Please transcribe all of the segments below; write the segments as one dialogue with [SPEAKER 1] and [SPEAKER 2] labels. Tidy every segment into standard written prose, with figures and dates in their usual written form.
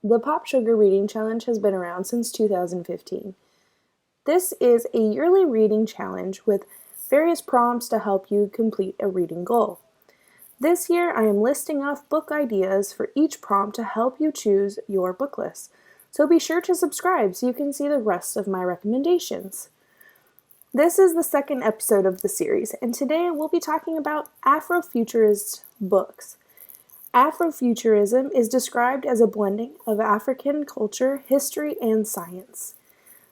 [SPEAKER 1] The Popsugar Reading Challenge has been around since 2015. This is a yearly reading challenge with various prompts to help you complete a reading goal. This year, I am listing off book ideas for each prompt to help you choose your book list. So be sure to subscribe so you can see the rest of my recommendations. This is the second episode of the series, and today we'll be talking about Afrofuturist books. Afrofuturism is described as a blending of African culture, history, and science.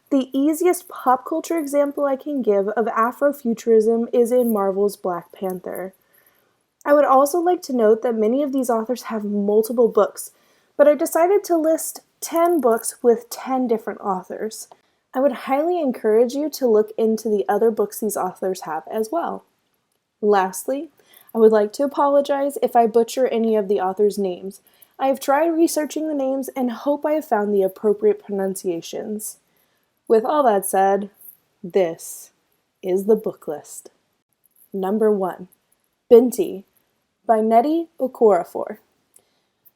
[SPEAKER 1] The easiest pop culture example I can give of Afrofuturism is in Marvel's Black Panther. I would also like to note that many of these authors have multiple books, but I decided to list 10 books with 10 different authors. I would highly encourage you to look into the other books these authors have as well. Lastly, I would like to apologize if I butcher any of the authors' names. I have tried researching the names and hope I have found the appropriate pronunciations. With all that said, this is the book list. Number 1. Binti by Nnedi Okorafor.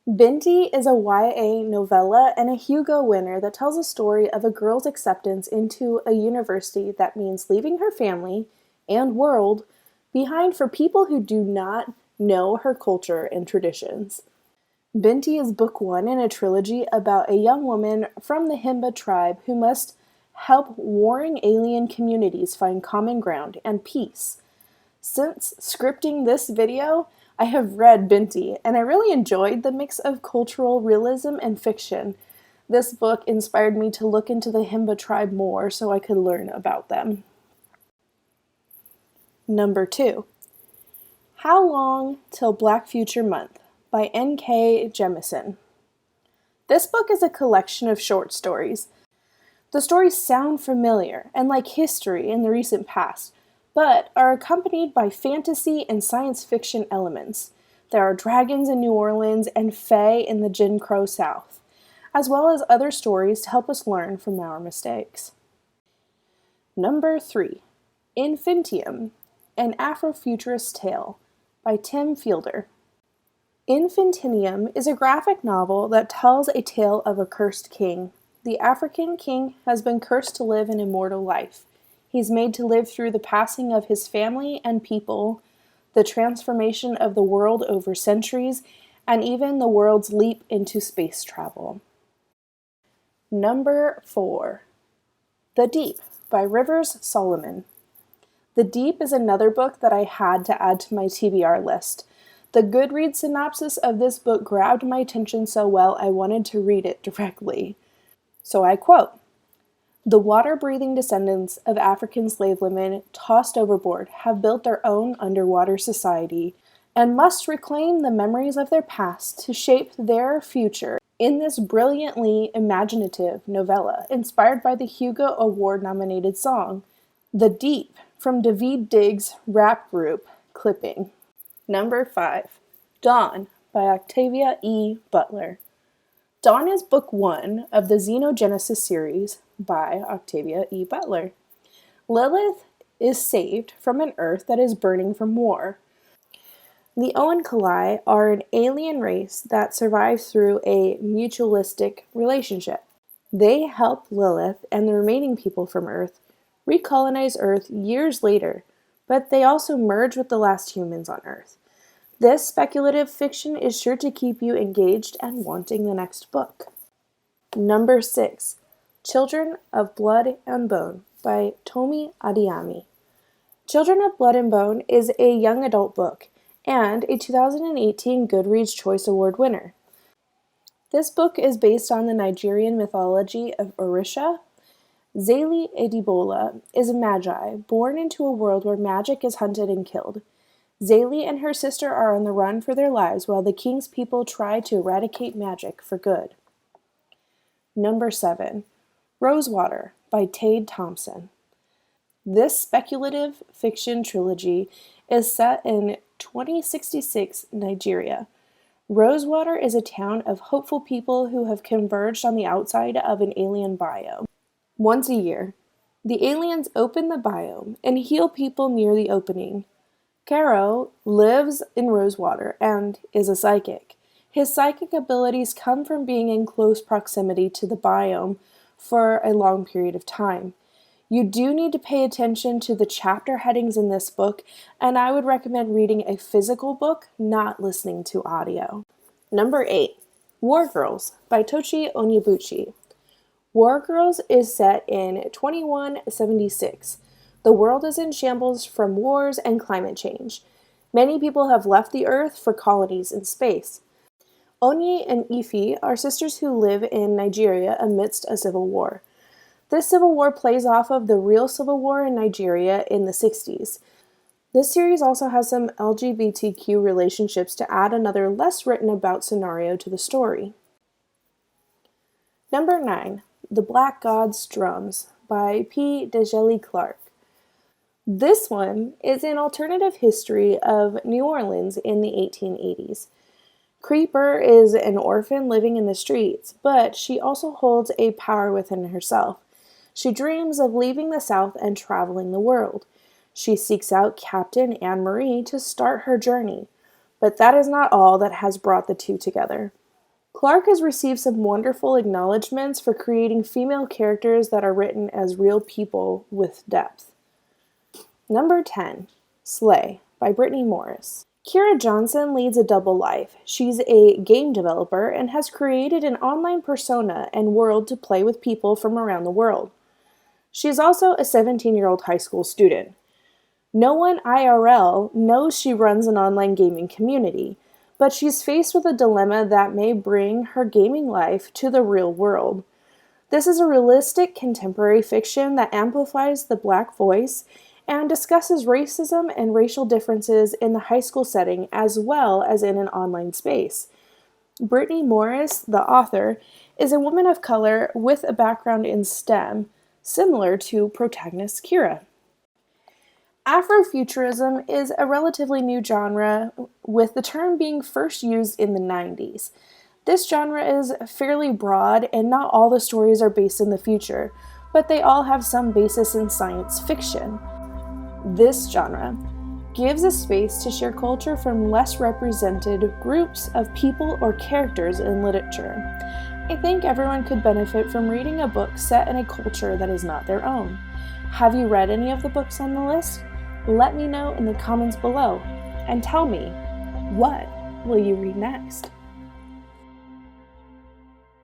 [SPEAKER 1] Binti is a YA novella and a Hugo winner that tells a story of a girl's acceptance into a university that means leaving her family and world behind for people who do not know her culture and traditions. Binti is book 1 in a trilogy about a young woman from the Himba tribe who must help warring alien communities find common ground and peace. Since scripting this video, I have read Binti, and I really enjoyed the mix of cultural realism and fiction. This book inspired me to look into the Himba tribe more so I could learn about them. Number 2. How Long Till Black Future Month by N.K. Jemisin. This book is a collection of short stories. The stories sound familiar and like history in the recent past, but are accompanied by fantasy and science fiction elements. There are dragons in New Orleans and fae in the Jim Crow South, as well as other stories to help us learn from our mistakes. Number 3. Infintium, an Afrofuturist Tale by Tim Fielder. Infintium is a graphic novel that tells a tale of a cursed king. The African king has been cursed to live an immortal life. He's made to live through the passing of his family and people, the transformation of the world over centuries, and even the world's leap into space travel. Number 4. The Deep by Rivers Solomon. The Deep is another book that I had to add to my TBR list. The Goodreads synopsis of this book grabbed my attention so well I wanted to read it directly. So I quote, "The water-breathing descendants of African slave women tossed overboard have built their own underwater society and must reclaim the memories of their past to shape their future in this brilliantly imaginative novella inspired by the Hugo Award-nominated song, The Deep, from Daveed Diggs' rap group, Clipping." Number 5. Dawn by Octavia E. Butler. Dawn is book 1 of the Xenogenesis series by Octavia E. Butler. Lilith is saved from an Earth that is burning from war. The Oankali are an alien race that survives through a mutualistic relationship. They help Lilith and the remaining people from Earth recolonize Earth years later, but they also merge with the last humans on Earth. This speculative fiction is sure to keep you engaged and wanting the next book. Number 6. Children of Blood and Bone by Tomi Adeyemi. Children of Blood and Bone is a young adult book and a 2018 Goodreads Choice Award winner. This book is based on the Nigerian mythology of Orisha. Zélie Edibola is a magi born into a world where magic is hunted and killed. Zélie and her sister are on the run for their lives while the king's people try to eradicate magic for good. Number 7. Rosewater by Tade Thompson. This speculative fiction trilogy is set in 2066 Nigeria. Rosewater is a town of hopeful people who have converged on the outside of an alien biome. Once a year, the aliens open the biome and heal people near the opening. Caro lives in Rosewater and is a psychic. His psychic abilities come from being in close proximity to the biome for a long period of time. You do need to pay attention to the chapter headings in this book, and I would recommend reading a physical book, not listening to audio. Number 8, War Girls by Tochi Onyebuchi. War Girls is set in 2176. The world is in shambles from wars and climate change. Many people have left the Earth for colonies in space. Onye and Ife are sisters who live in Nigeria amidst a civil war. This civil war plays off of the real civil war in Nigeria in the 60s. This series also has some LGBTQ relationships to add another less written about scenario to the story. Number 9, The Black God's Drums by P. Djeli Clark. This one is an alternative history of New Orleans in the 1880s. Creeper is an orphan living in the streets, but she also holds a power within herself. She dreams of leaving the South and traveling the world. She seeks out Captain Anne-Marie to start her journey, but that is not all that has brought the two together. Clark has received some wonderful acknowledgments for creating female characters that are written as real people with depth. Number 10, Sleigh by Brittany Morris. Kira Johnson leads a double life. She's a game developer and has created an online persona and world to play with people from around the world. She's also a 17-year-old high school student. No one IRL knows she runs an online gaming community, but she's faced with a dilemma that may bring her gaming life to the real world. This is a realistic contemporary fiction that amplifies the Black voice and discusses racism and racial differences in the high school setting as well as in an online space. Brittany Morris, the author, is a woman of color with a background in STEM, similar to protagonist Kira. Afrofuturism is a relatively new genre, with the term being first used in the 90s. This genre is fairly broad, and not all the stories are based in the future, but they all have some basis in science fiction. This genre gives a space to share culture from less represented groups of people or characters in literature. I think everyone could benefit from reading a book set in a culture that is not their own. Have you read any of the books on the list? Let me know in the comments below, and tell me, what will you read next?